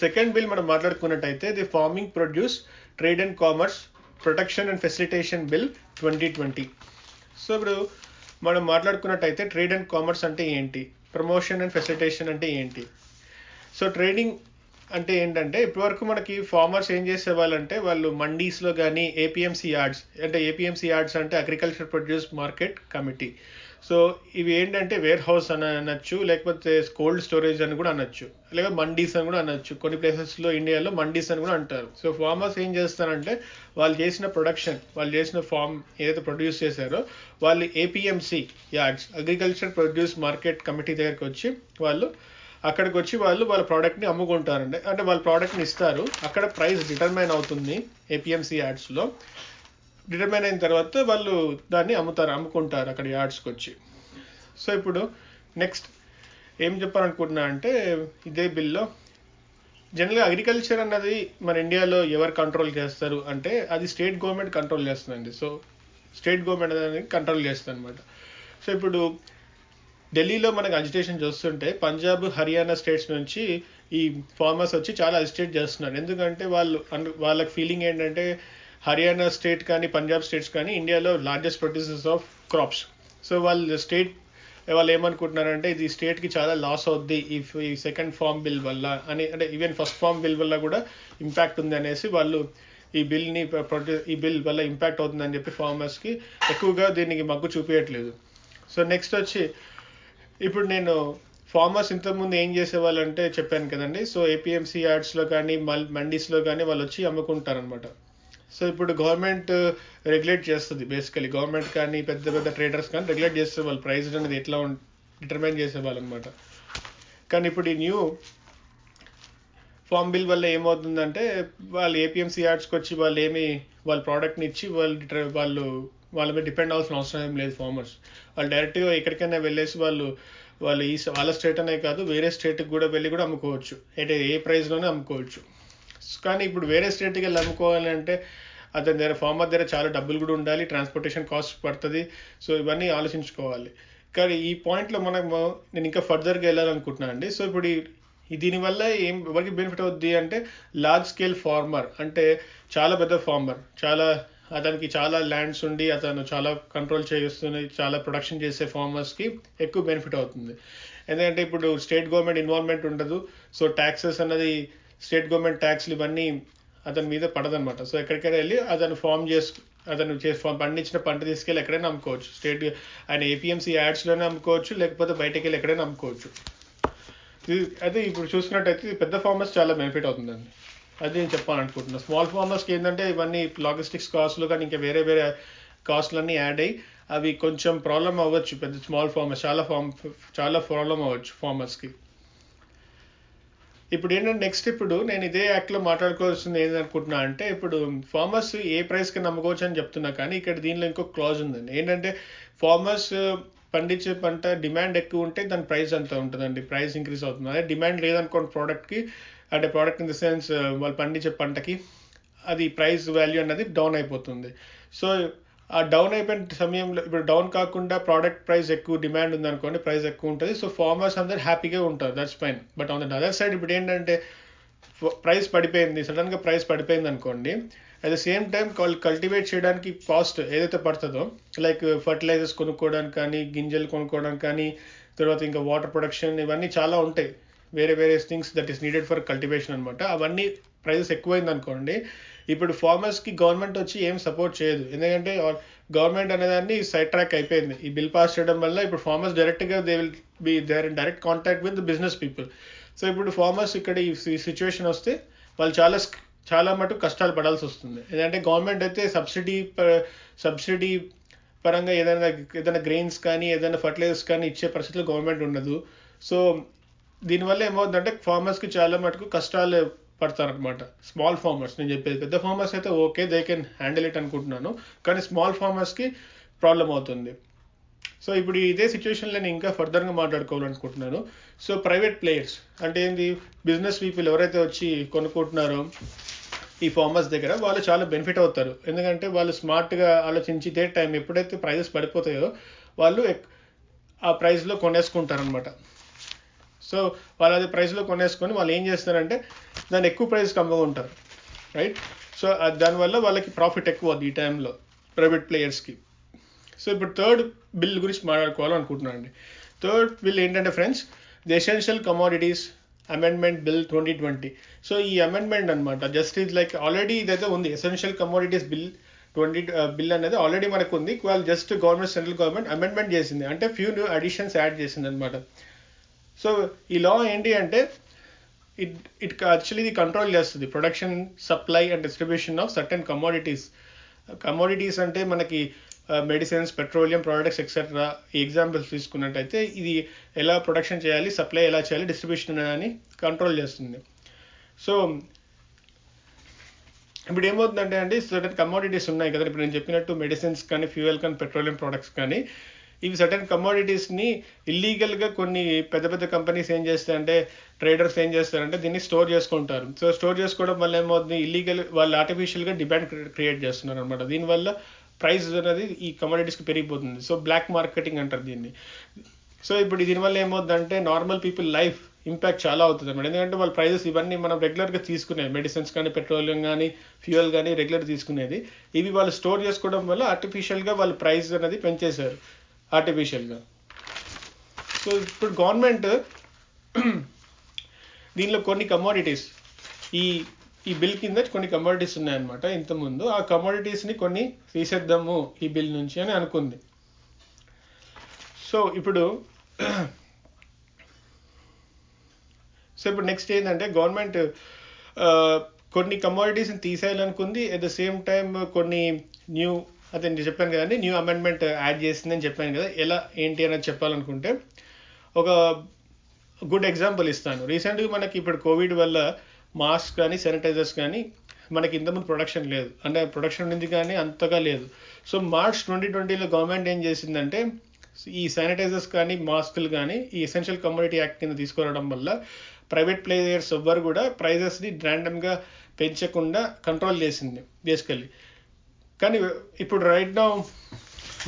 Second bill మనం మాట్లాడుకున్నట్టయితే the farming produce trade and commerce protection and facilitation bill 2020. So ఇప్పుడు మనం మాట్లాడుకున్నట్టయితే trade and commerce అంటే ఏంటి, ప్రమోషన్ అండ్ ఫెసిలిటేషన్ అంటే ఏంటి. సో ట్రేడింగ్ అంటే ఏంటంటే ఇప్పటివరకు మనకి ఫార్మర్స్ ఏం చేసేవాళ్ళంటే వాళ్ళు మండీస్లో కానీ ఏపీఎంసీ యార్డ్స్, అంటే ఏపీఎంసీ యార్డ్స్ అంటే agriculture produce market committee. So ఇవి ఏంటంటే వేర్ హౌస్ అని అనొచ్చు, లేకపోతే కోల్డ్ స్టోరేజ్ అని కూడా అనొచ్చు, లేక మండీస్ అని కూడా అనొచ్చు. కొన్ని ప్లేసెస్లో ఇండియాలో మండీస్ అని కూడా అంటారు. సో ఫార్మర్స్ ఏం చేస్తారంటే వాళ్ళు చేసిన ప్రొడక్షన్, వాళ్ళు చేసిన ఫార్మ్ ఏదైతే ప్రొడ్యూస్ చేశారో వాళ్ళు APMC yards agriculture produce market committee దగ్గరికి వచ్చి అక్కడికి వచ్చి వాళ్ళ ప్రోడక్ట్ని అమ్ముకుంటారండి. అంటే వాళ్ళ ప్రోడక్ట్ని ఇస్తారు, అక్కడ ప్రైస్ డిటర్మైన్ అవుతుంది ఏపీఎంసీ యార్డ్స్లో. డిటర్మైన్ అయిన తర్వాత వాళ్ళు దాన్ని అమ్ముకుంటారు అక్కడ యార్డ్స్కి వచ్చి. సో ఇప్పుడు నెక్స్ట్ ఏం చెప్పాలనుకుంటున్నా అంటే ఇదే బిల్లో జనరల్గా అగ్రికల్చర్ అన్నది మన ఇండియాలో ఎవరు కంట్రోల్ చేస్తారు అంటే అది స్టేట్ గవర్నమెంట్ కంట్రోల్ చేస్తుందండి. సో స్టేట్ గవర్నమెంట్ అనేది కంట్రోల్ చేస్తుంది అనమాట. సో ఇప్పుడు ఢిల్లీలో మనకు అజిటేషన్ చూస్తుంటే పంజాబ్, హర్యానా స్టేట్స్ నుంచి ఈ ఫార్మర్స్ వచ్చి చాలా అజిటేట్ చేస్తున్నారు. ఎందుకంటే వాళ్ళకి ఫీలింగ్ ఏంటంటే హర్యానా స్టేట్ కానీ పంజాబ్ స్టేట్స్ కానీ ఇండియాలో largest producers of crops. So వాళ్ళు ఏమనుకుంటున్నారంటే ఇది స్టేట్కి చాలా లాస్ అవుద్ది ఈ సెకండ్ ఫార్మ్ బిల్ వల్ల అని, అంటే ఈవెన్ ఫస్ట్ ఫార్మ్ బిల్ వల్ల కూడా ఇంపాక్ట్ ఉంది అనేసి వాళ్ళు ఈ బిల్ వల్ల ఇంపాక్ట్ అవుతుందని చెప్పి ఫార్మర్స్కి ఎక్కువగా దీనికి మగ్గు చూపించట్లేదు. సో నెక్స్ట్ వచ్చి ఇప్పుడు నేను ఫార్మర్స్ ఇంతకుముందు ఏం చేసేవాళ్ళంటే చెప్పాను కదండి. సో ఏపీఎంసీ యార్డ్స్లో కానీ మండీస్లో కానీ వాళ్ళు వచ్చి అమ్ముకుంటారనమాట. సో ఇప్పుడు గవర్నమెంట్ రెగ్యులేట్ చేస్తుంది, బేసికలీ గవర్నమెంట్ కానీ పెద్ద ట్రేడర్స్ కానీ రెగ్యులేట్ చేస్తారు వాళ్ళ ప్రైస్ అనేది ఎట్లా డిటర్మైన్ చేసేవాళ్ళు అనమాట. కానీ ఇప్పుడు ఈ న్యూ ఫార్మ్ బిల్ వల్ల ఏమవుతుందంటే వాళ్ళు ఏపీఎంసీ యార్డ్స్కి వచ్చి వాళ్ళ ప్రోడక్ట్ని ఇచ్చి వాళ్ళ మీద డిపెండ్ అవ్వాల్సిన అవసరం ఏం లేదు. ఫార్మర్స్ వాళ్ళు డైరెక్ట్గా ఎక్కడికైనా వెళ్ళేసి వాళ్ళ స్టేట్ అనే కాదు వేరే స్టేట్కి కూడా వెళ్ళి కూడా అమ్ముకోవచ్చు, అంటే ఏ ప్రైస్లోనే అమ్ముకోవచ్చు. కానీ ఇప్పుడు వేరే స్టేట్కి వెళ్ళి అమ్ముకోవాలంటే ఫార్మర్ దగ్గర చాలా డబ్బులు కూడా ఉండాలి, ట్రాన్స్పోర్టేషన్ కాస్ట్ పడుతుంది. సో ఇవన్నీ ఆలోచించుకోవాలి. కానీ ఈ పాయింట్లో నేను ఇంకా ఫర్దర్గా వెళ్ళాలనుకుంటున్నాను అండి. సో ఇప్పుడు దీనివల్ల ఎవరికి బెనిఫిట్ అవుద్ది అంటే లార్జ్ స్కేల్ ఫార్మర్, అంటే చాలా పెద్ద ఫార్మర్, అతనికి చాలా ల్యాండ్స్ ఉండి అతను చాలా కంట్రోల్ చేస్తుంది, చాలా ప్రొడక్షన్ చేసే ఫార్మర్స్కి ఎక్కువ బెనిఫిట్ అవుతుంది. ఎందుకంటే ఇప్పుడు స్టేట్ గవర్నమెంట్ ఇన్వాల్వ్మెంట్ ఉండదు. సో ట్యాక్సెస్ అన్నది స్టేట్ గవర్నమెంట్ ట్యాక్స్లు ఇవన్నీ అతని మీద పడదనమాట. సో ఎక్కడికైనా వెళ్ళి అతను పండించిన పంట తీసుకెళ్ళి ఎక్కడైనా అమ్ముకోవచ్చు. ఆయన ఏపీఎంసీ యాడ్స్లోనే అమ్ముకోవచ్చు, లేకపోతే బయటకు వెళ్ళి ఎక్కడైనా అమ్ముకోవచ్చు. అదే ఇప్పుడు చూసుకున్నట్టయితే పెద్ద ఫార్మర్స్ చాలా బెనిఫిట్ అవుతుందండి, అది నేను చెప్పాలనుకుంటున్నాను. స్మాల్ ఫార్మర్స్కి ఏంటంటే ఇవన్నీ లాజిస్టిక్స్ కాస్ట్లు కానీ ఇంకా వేరే కాస్ట్లన్నీ యాడ్ అయ్యి అవి కొంచెం ప్రాబ్లం అవ్వచ్చు. పెద్ద స్మాల్ ఫార్మర్స్ చాలా ప్రాబ్లం అవ్వచ్చు ఫార్మర్స్కి. ఇప్పుడు ఏంటంటే నెక్స్ట్ ఇప్పుడు నేను ఇదే యాక్ట్లో మాట్లాడుకోవాల్సింది ఏంటనుకుంటున్నా అంటే ఇప్పుడు ఫార్మర్స్ ఏ ప్రైస్కి నమ్ముకోవచ్చు అని చెప్తున్నా, కానీ ఇక్కడ దీనిలో ఇంకో క్లాజ్ ఉందండి. ఏంటంటే ఫార్మర్స్ పండించే పంట డిమాండ్ ఎక్కువ ఉంటే దాని ప్రైస్ అంత ఉంటుందండి, ప్రైస్ ఇంక్రీజ్ అవుతుంది. అదే డిమాండ్ లేదనుకోండి ప్రోడక్ట్కి, అంటే ప్రోడక్ట్ ఇన్ ద సెన్స్ వాళ్ళు పండించే పంటకి అది ప్రైస్ వాల్యూ అన్నది డౌన్ అయిపోతుంది. సో ఆ డౌన్ అయిపోయిన సమయంలో ఇప్పుడు డౌన్ కాకుండా ప్రోడక్ట్ ప్రైస్ ఎక్కువ డిమాండ్ ఉందనుకోండి, ప్రైస్ ఎక్కువ ఉంటుంది. సో ఫార్మర్స్ అందరు హ్యాపీగా ఉంటారు, that's fine. But on the other side ఇప్పుడు ఏంటంటే ప్రైస్ పడిపోయింది, సడన్గా ప్రైస్ పడిపోయింది అనుకోండి, at the same time cultivate చేయడానికి కాస్ట్ ఏదైతే పడుతుందో, లైక్ ఫర్టిలైజర్స్ కొనుక్కోవడానికి కానీ, గింజలు కొనుక్కోవడానికి కానీ, తర్వాత ఇంకా వాటర్ ప్రొడక్షన్, ఇవన్నీ చాలా ఉంటాయి, వేరే things that is needed for cultivation అనమాట. అవన్నీ ప్రైసెస్ ఎక్కువైంది అనుకోండి, ఇప్పుడు ఫార్మర్స్కి గవర్నమెంట్ వచ్చి ఏం సపోర్ట్ చేయదు. ఎందుకంటే గవర్నమెంట్ అనేదాన్ని సైడ్ ట్రాక్ అయిపోయింది ఈ బిల్ పాస్ చేయడం వల్ల. ఇప్పుడు ఫార్మర్స్ డైరెక్ట్గా they will be there in direct contact with the business people. So ఇప్పుడు ఫార్మర్స్ ఇక్కడ ఈ సిచ్యువేషన్ వస్తే వాళ్ళు చాలా మటుకు కష్టాలు పడాల్సి వస్తుంది. ఎందుకంటే గవర్నమెంట్ అయితే సబ్సిడీ పరంగా ఏదైనా గ్రెయిన్స్ కానీ ఏదైనా ఫర్టిలైజర్స్ కానీ ఇచ్చే పరిస్థితిలో గవర్నమెంట్ ఉండదు. సో దీనివల్ల ఏమవుతుందంటే ఫార్మర్స్కి చాలా మటుకు కష్టాలు పడతారనమాట. స్మాల్ ఫార్మర్స్ నేను చెప్పేది, పెద్ద ఫార్మర్స్ అయితే okay they can handle it అనుకుంటున్నాను, కానీ స్మాల్ ఫార్మర్స్కి ప్రాబ్లం అవుతుంది. సో ఇప్పుడు ఇదే సిచ్యువేషన్లో నేను ఇంకా ఫర్దర్గా మాట్లాడుకోవాలనుకుంటున్నాను. సో ప్రైవేట్ ప్లేయర్స్ అంటే ఏంది, బిజినెస్ పీపుల్ ఎవరైతే వచ్చి కొనుక్కుంటున్నారో ఈ ఫార్మర్స్ దగ్గర వాళ్ళు చాలా బెనిఫిట్ అవుతారు. ఎందుకంటే వాళ్ళు స్మార్ట్గా ఆలోచించి ఇదే టైం ఎప్పుడైతే ప్రైజెస్ పడిపోతాయో వాళ్ళు ఆ ప్రైస్లో కొనేసుకుంటారనమాట. సో వాళ్ళు అది ప్రైస్లో కొనేసుకొని వాళ్ళు ఏం చేస్తారంటే దాన్ని ఎక్కువ ప్రైస్కి అమ్ముకుంటారు, రైట్? సో దానివల్ల వాళ్ళకి ప్రాఫిట్ ఎక్కువ ఈ టైంలో ప్రైవేట్ ప్లేయర్స్కి. సో ఇప్పుడు థర్డ్ బిల్ గురించి మాట్లాడుకోవాలనుకుంటున్నాను అండి. థర్డ్ బిల్ ఏంటంటే friends, the essential commodities amendment bill 2020. So ఈ అమెండ్మెంట్ అనమాట జస్ట్ ఈజ్ లైక్ ఆల్రెడీ ఇదైతే ఉంది, ఎసెన్షియల్ కమోడిటీస్ బిల్ 20 బిల్ అనేది ఆల్రెడీ మనకు ఉంది. వాళ్ళు just government, central government amendment చేసింది, అంటే ఫ్యూ న్యూ అడిషన్స్ యాడ్ చేసింది అనమాట. సో ఈ లా ఏంటి అంటే ఇట్ యాక్చువల్లీ ఇది కంట్రోల్ చేస్తుంది production, supply and distribution of certain commodities. Commodities అంటే మనకి మెడిసిన్స్, పెట్రోలియం ప్రోడక్ట్స్ ఎక్సెట్రా. ఈ ఎగ్జాంపుల్స్ తీసుకున్నట్టయితే ఇది ఎలా ప్రొడక్షన్ చేయాలి, సప్లై ఎలా చేయాలి, డిస్ట్రిబ్యూషన్ అని కంట్రోల్ చేస్తుంది. సో ఇప్పుడు ఏమవుతుందంటే అండి, సర్టెన్ కమోడిటీస్ ఉన్నాయి కదా, ఇప్పుడు నేను చెప్పినట్టు మెడిసిన్స్ కానీ, ఫ్యూయల్ కానీ, పెట్రోలియం ప్రొడక్ట్స్ కానీ, ఇవి సర్టెన్ కమోడిటీస్ని ఇల్లీగల్గా కొన్ని పెద్ద పెద్ద కంపెనీస్ ఏం చేస్తాయంటే, ట్రేడర్స్ ఏం చేస్తారంటే దీన్ని స్టోర్ చేసుకుంటారు. సో స్టోర్ చేసుకోవడం వల్ల ఏమవుతుంది, ఇల్లీగల్ వాళ్ళు ఆర్టిఫిషియల్గా డిమాండ్ క్రియేట్ చేస్తున్నారు అనమాట. దీనివల్ల ప్రైస్ అనేది ఈ కమోడిటీస్కి పెరిగిపోతుంది. సో బ్లాక్ మార్కెటింగ్ అంటారు దీన్ని. సో ఇప్పుడు దీనివల్ల ఏమవుతుందంటే నార్మల్ పీపుల్ లైఫ్ ఇంపాక్ట్ చాలా అవుతుంది అనమాట. ఎందుకంటే వాళ్ళ ప్రైజెస్ ఇవన్నీ మనం రెగ్యులర్గా తీసుకునేవి, మెడిసిన్స్ కానీ, పెట్రోలియం కానీ, ఫ్యూయల్ కానీ రెగ్యులర్ తీసుకునేది, ఇవి వాళ్ళు స్టోర్ చేసుకోవడం వల్ల ఆర్టిఫిషియల్గా వాళ్ళ ప్రైస్ అనేది పెంచేశారు ఆర్టిఫిషియల్గా. సో ఇప్పుడు గవర్నమెంట్ దీనిలో కొన్ని కమోడిటీస్ ఈ బిల్ కింద కొన్ని కమోడిటీస్ ఉన్నాయన్నమాట ఇంతకుముందు, ఆ కమోడిటీస్ని కొన్ని తీసేద్దాము ఈ బిల్ నుంచి అని అనుకుంది. సో ఇప్పుడు నెక్స్ట్ ఏంటంటే గవర్నమెంట్ కొన్ని కమోడిటీస్ని తీసేయాలనుకుంది. అట్ ద సేమ్ టైం కొన్ని న్యూ, అదే నేను చెప్పాను కదండి, న్యూ అమెండ్మెంట్ యాడ్ చేసిందని చెప్పాను కదా, ఎలా ఏంటి అనేది చెప్పాలనుకుంటే ఒక గుడ్ ఎగ్జాంపుల్ ఇస్తాను. రీసెంట్గా మనకి ఇప్పుడు కోవిడ్ వల్ల మాస్క్ కానీ, శానిటైజర్స్ కానీ మనకి ఇంతకుముందు ప్రొడక్షన్ లేదు, అంటే ప్రొడక్షన్ ఉంది కానీ అంతగా లేదు. సో మార్చ్ 2020లో గవర్నమెంట్ ఏం చేసిందంటే ఈ శానిటైజర్స్ కానీ, మాస్కులు కానీ ఈ ఎసెన్షియల్ కమోడిటీ యాక్ట్ కింద తీసుకురావడం వల్ల ప్రైవేట్ ప్లేయర్స్ ఎవ్వరు కూడా ప్రైజెస్ని ర్యాండమ్గా పెంచకుండా కంట్రోల్ చేసింది బేసికల్లీ. కానీ ఇప్పుడు రైట్ నౌ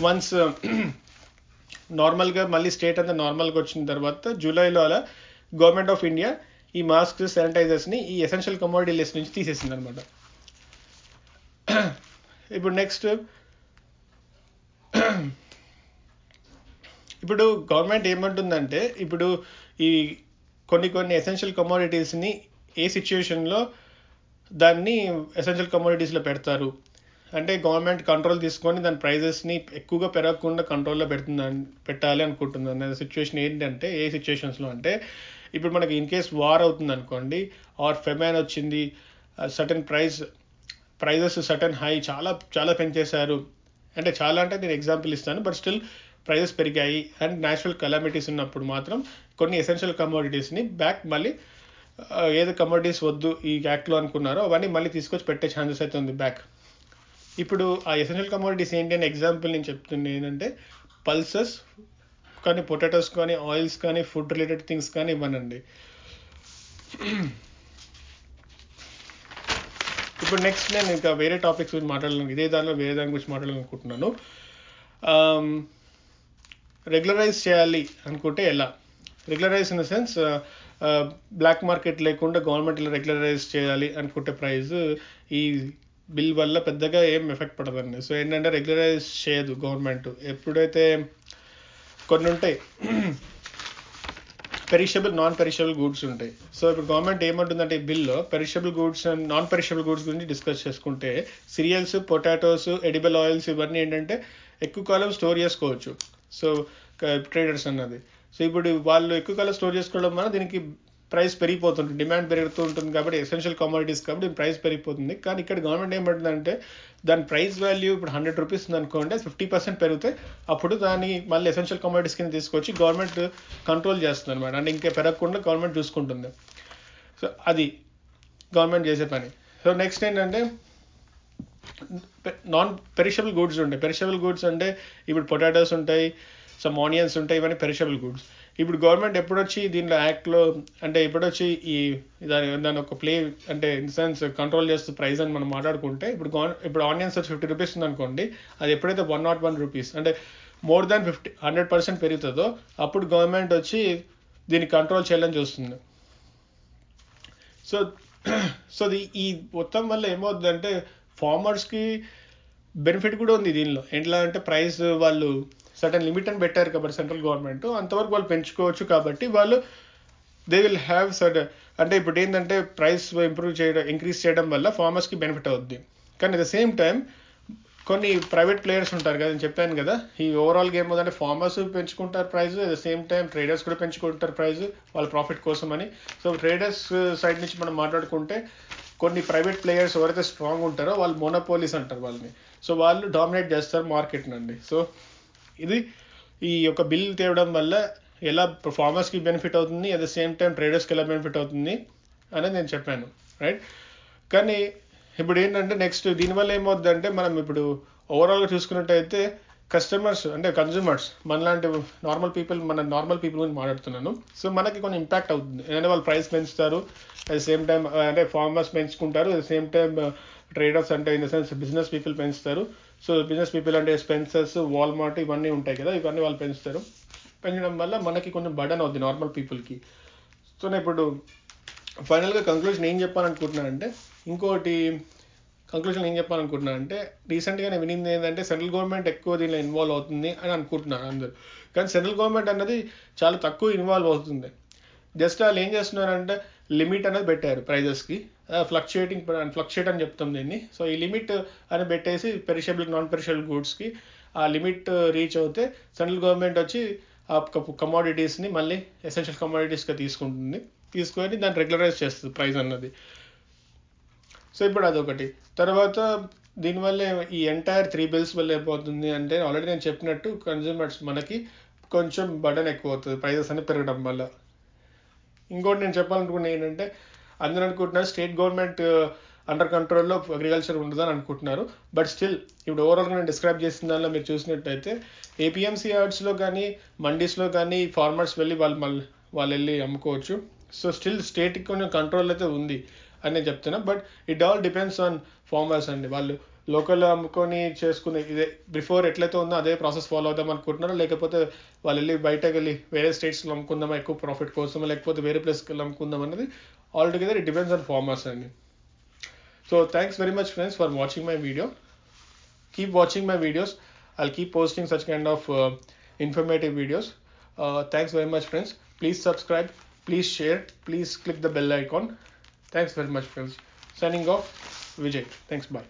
వన్స్ నార్మల్గా మళ్ళీ స్టేట్ అంతా నార్మల్గా వచ్చిన తర్వాత జూలైలో అలా గవర్నమెంట్ ఆఫ్ ఇండియా ఈ మాస్క్, శానిటైజర్స్ని ఈ ఎసెన్షియల్ కమోడిటీ లిస్ట్ నుంచి తీసేసింది అనమాట. ఇప్పుడు నెక్స్ట్ ఇప్పుడు గవర్నమెంట్ ఏమంటుందంటే ఇప్పుడు ఈ కొన్ని ఎసెన్షియల్ కమోడిటీస్ని ఏ సిచ్యుయేషన్లో దాన్ని ఎసెన్షియల్ కమోడిటీస్లో పెడతారు అంటే గవర్నమెంట్ కంట్రోల్ తీసుకొని దాని ప్రైజెస్ని ఎక్కువగా పెరగకుండా కంట్రోల్లో పెట్టాలి అనుకుంటుంది అనే సిచ్యువేషన్ ఏంటంటే ఏ సిచ్యువేషన్స్లో అంటే ఇప్పుడు మనకి ఇన్ కేస్ వార్ అవుతుంది అనుకోండి, ఆర్ ఫెమైన్ వచ్చింది, సర్టెన్ ప్రైజెస్ సర్టెన్ హై చాలా చాలా పెంచేశారు, అంటే చాలా అంటే నేను ఎగ్జాంపుల్ ఇస్తాను, బట్ స్టిల్ ప్రైజెస్ పెరిగాయి అండ్ న్యాచురల్ కెలామిటీస్ ఉన్నప్పుడు మాత్రం కొన్ని ఎసెన్షియల్ కమోడిటీస్ని బ్యాక్ మళ్ళీ ఏదో కమోడిటీస్ వద్దు ఈ యాక్ట్లో అనుకున్నారో అవన్నీ మళ్ళీ తీసుకొచ్చి పెట్టే ఛాన్సెస్ అయితే ఉంది బ్యాక్. ఇప్పుడు ఆ ఎసెన్షియల్ కమోడిటీస్ ఏంటి అని ఎగ్జాంపుల్ నేను చెప్తుంది ఏంటంటే పల్సెస్ కానీ, పొటాటోస్ కానీ, ఆయిల్స్ కానీ, ఫుడ్ రిలేటెడ్ థింగ్స్ కానీ ఇవ్వనండి. ఇప్పుడు నెక్స్ట్ నేను ఇంకా వేరే టాపిక్స్ గురించి వేరే దాని గురించి మాట్లాడాలనుకుంటున్నాను. రెగ్యులరైజ్ చేయాలి అనుకుంటే ఎలా, regularize in the sense black market లేకుండా గవర్నమెంట్ ఇలా రెగ్యులరైజ్ చేయాలి అనుకుంటే ప్రైస్ ఈ బిల్ వల్ల పెద్దగా ఏం ఎఫెక్ట్ పడదండి. సో ఏంటంటే రెగ్యులరైజ్ చేయదు గవర్నమెంట్. ఎప్పుడైతే కొన్ని ఉంటాయి పెరిషబుల్, నాన్ పెరిషబుల్ గూడ్స్ ఉంటాయి. సో ఇప్పుడు గవర్నమెంట్ ఏమంటుందంటే ఈ బిల్లో perishable goods and non perishable goods గురించి డిస్కస్ చేసుకుంటే సిరియల్స్, పొటాటోస్, ఎడిబుల్ ఆయిల్స్ ఇవన్నీ ఏంటంటే ఎక్కువ కాలం స్టోర్ చేసుకోవచ్చు. సో ట్రేడర్స్ అన్నది, సో ఇప్పుడు వాళ్ళు ఎక్కువ కాలం స్టోర్ చేసుకోవడం వల్ల దీనికి ప్రైస్ పెరిగిపోతుంది, డిమాండ్ పెరుగుతూ ఉంటుంది కాబట్టి ఎసెన్షియల్ కమోడిటీస్ కాబట్టి ప్రైస్ పెరిగిపోతుంది. కానీ ఇక్కడ గవర్నమెంట్ ఏమంటుందంటే దాని ప్రైస్ వాల్యూ ఇప్పుడు 100 రూపీస్ ఉందనుకోండి, 50% పెరిగితే అప్పుడు దాన్ని మళ్ళీ ఎసెన్షియల్ కమోడిటీస్ కింద తీసుకొచ్చి గవర్నమెంట్ కంట్రోల్ చేస్తుంది అనమాట, అంటే ఇంకా పెరగకుండా గవర్నమెంట్ చూసుకుంటుంది. సో అది గవర్నమెంట్ చేసే పని. సో నెక్స్ట్ ఏంటంటే నాన్ పెరిషబుల్ గూడ్స్ ఉంటాయి. పెరిషబుల్ గూడ్స్ అంటే ఇప్పుడు పొటాటోస్ ఉంటాయి, సమ్ ఆనియన్స్ ఉంటాయి, ఇవన్నీ పెరిషబుల్ గూడ్స్. ఇప్పుడు గవర్నమెంట్ ఎప్పుడొచ్చి దీనిలో యాక్ట్లో అంటే ఎప్పుడొచ్చి ఈ దాని ఒక ప్లే అంటే ఇన్ సెన్స్ కంట్రోల్ చేస్తూ ప్రైస్ అని మనం మాట్లాడుకుంటే ఇప్పుడు ఆనియన్స్ వచ్చి 50 రూపీస్ ఉందనుకోండి, అది ఎప్పుడైతే 101 రూపీస్ అంటే మోర్ దాన్ 100% పెరుగుతుందో అప్పుడు గవర్నమెంట్ వచ్చి దీన్ని కంట్రోల్ చేయాలని చూస్తుంది. సో సో ఈ మొత్తం వల్ల ఏమవుతుందంటే ఫార్మర్స్కి బెనిఫిట్ కూడా ఉంది దీనిలో. ఎట్లా అంటే ప్రైస్ వాళ్ళు సర్టన్ లిమిట్ అని పెట్టారు కాబట్టి సెంట్రల్ గవర్నమెంట్, అంతవరకు వాళ్ళు పెంచుకోవచ్చు. కాబట్టి వాళ్ళు దే విల్ హ్యావ్ సర్టన్, అంటే ఇప్పుడు ఏంటంటే ప్రైస్ ఇంక్రీజ్ చేయడం వల్ల ఫార్మర్స్కి బెనిఫిట్ అవుద్ది. కానీ అట్ ద సేమ్ టైం కొన్ని ప్రైవేట్ ప్లేయర్స్ ఉంటారు కదా, నేను చెప్పాను కదా, ఈ ఓవరాల్ గేమ్ అంటే ఫార్మర్స్ పెంచుకుంటారు price, at the same time traders కూడా పెంచుకుంటారు ప్రైస్ వాళ్ళ ప్రాఫిట్ కోసం అని. సో ట్రేడర్స్ సైడ్ నుంచి మనం మాట్లాడుకుంటే కొన్ని ప్రైవేట్ ప్లేయర్స్ ఎవరైతే స్ట్రాంగ్ ఉంటారో వాళ్ళు మోనోపోలీస్ అంటారు వాళ్ళని. సో వాళ్ళు డామినేట్ చేస్తారు మార్కెట్ నుండి. సో ఇది ఈ యొక్క బిల్ తేవడం వల్ల ఎలా ఫార్మర్స్కి బెనిఫిట్ అవుతుంది, అట్ ద సేమ్ టైం ట్రేడర్స్కి ఎలా బెనిఫిట్ అవుతుంది అనేది నేను చెప్పాను, రైట్. కానీ ఇప్పుడు ఏంటంటే నెక్స్ట్ దీనివల్ల ఏమవుతుందంటే మనం ఇప్పుడు ఓవరాల్గా చూసుకున్నట్టయితే కస్టమర్స్ అంటే కన్జ్యూమర్స్ మనలాంటి నార్మల్ పీపుల్ గురించి మాట్లాడుతున్నాను. సో మనకి కొన్ని ఇంపాక్ట్ అవుతుంది. ఎందుకంటే వాళ్ళు ప్రైస్ పెంచుతారు, అట్ ద సేమ్ టైం అంటే ఫార్మర్స్ పెంచుకుంటారు, at the same time traders అంటే in the sense business people పెంచుతారు. సో బిజినెస్ పీపుల్ అంటే స్పెన్సర్స్, వాల్మార్ట్ ఇవన్నీ ఉంటాయి కదా, ఇవన్నీ వాళ్ళు పెంచుతారు. పెంచడం వల్ల మనకి కొంచెం బర్డన్ అవుతుంది నార్మల్ పీపుల్కి. సో నేను ఇప్పుడు ఫైనల్గా కంక్లూజన్ ఏం చెప్పాలనుకుంటున్నానంటే రీసెంట్గా నేను వినింది ఏంటంటే సెంట్రల్ గవర్నమెంట్ ఎక్కువ దీనిలో ఇన్వాల్వ్ అవుతుంది అని అనుకుంటున్నారు అందరూ. కానీ సెంట్రల్ గవర్నమెంట్ అన్నది చాలా తక్కువ ఇన్వాల్వ్ అవుతుంది. జస్ట్ వాళ్ళు ఏం చేస్తున్నారంటే లిమిట్ అనేది పెట్టారు ప్రైజెస్కి, ఫ్లక్చుయేట్ అని చెప్తాం దీన్ని. సో ఈ లిమిట్ అని పెట్టేసి పెరిషబుల్ నాన్ పెరిషబుల్ గూడ్స్కి ఆ లిమిట్ రీచ్ అవుతే సెంట్రల్ గవర్నమెంట్ వచ్చి ఆ కమోడిటీస్ని మళ్ళీ ఎసెన్షియల్ కమోడిటీస్గా తీసుకొని దాన్ని రెగ్యులరైజ్ చేస్తుంది ప్రైస్ అన్నది. సో ఇప్పుడు అదొకటి. తర్వాత దీనివల్ల ఈ ఎంటైర్ 3 బిల్స్ వల్ల ఏమవుతుంది అంటే ఆల్రెడీ నేను చెప్పినట్టు కన్జ్యూమర్స్ మనకి కొంచెం బర్డన్ ఎక్కువ అవుతుంది ప్రైజెస్ అని పెరగడం వల్ల. ఇంకోటి నేను చెప్పాలనుకున్నా ఏంటంటే అందరూ అనుకుంటున్నారు స్టేట్ గవర్నమెంట్ అండర్ కంట్రోల్లో అగ్రికల్చర్ ఉండదని అనుకుంటున్నారు. బట్ స్టిల్ ఇప్పుడు ఓవరాల్గా నేను డిస్క్రైబ్ చేసిన దానిలో మీరు చూసినట్టయితే ఏపీఎంసీ యార్డ్స్లో కానీ మండీస్లో కానీ ఫార్మర్స్ వెళ్ళి వాళ్ళు వెళ్ళి అమ్ముకోవచ్చు. సో స్టిల్ స్టేట్కి కొంచెం కంట్రోల్ అయితే ఉంది అని నేను చెప్తున్నా. But it all depends on farmers అండి. వాళ్ళు లోకల్లో అమ్ముకొని చేసుకునే ఇదే బిఫోర్ ఎట్లయితే ఉందో అదే ప్రాసెస్ ఫాలో అవుదాం అనుకుంటున్నారో, లేకపోతే వాళ్ళు వెళ్ళి బయటకు వెళ్ళి వేరే స్టేట్స్లో అమ్ముకుందామా ఎక్కువ ప్రాఫిట్ కోసం, లేకపోతే వేరే ప్లేస్కి వెళ్ళి అమ్ముకుందాం అనేది all together it depends on farmers అండి. So thanks very much friends for watching my video. Keep watching my videos. I'll keep posting such kind of informative videos. Thanks very much friends. Please subscribe, please share, please click the bell icon. Thanks very much friends. Signing off, Vijay. Thanks, bye.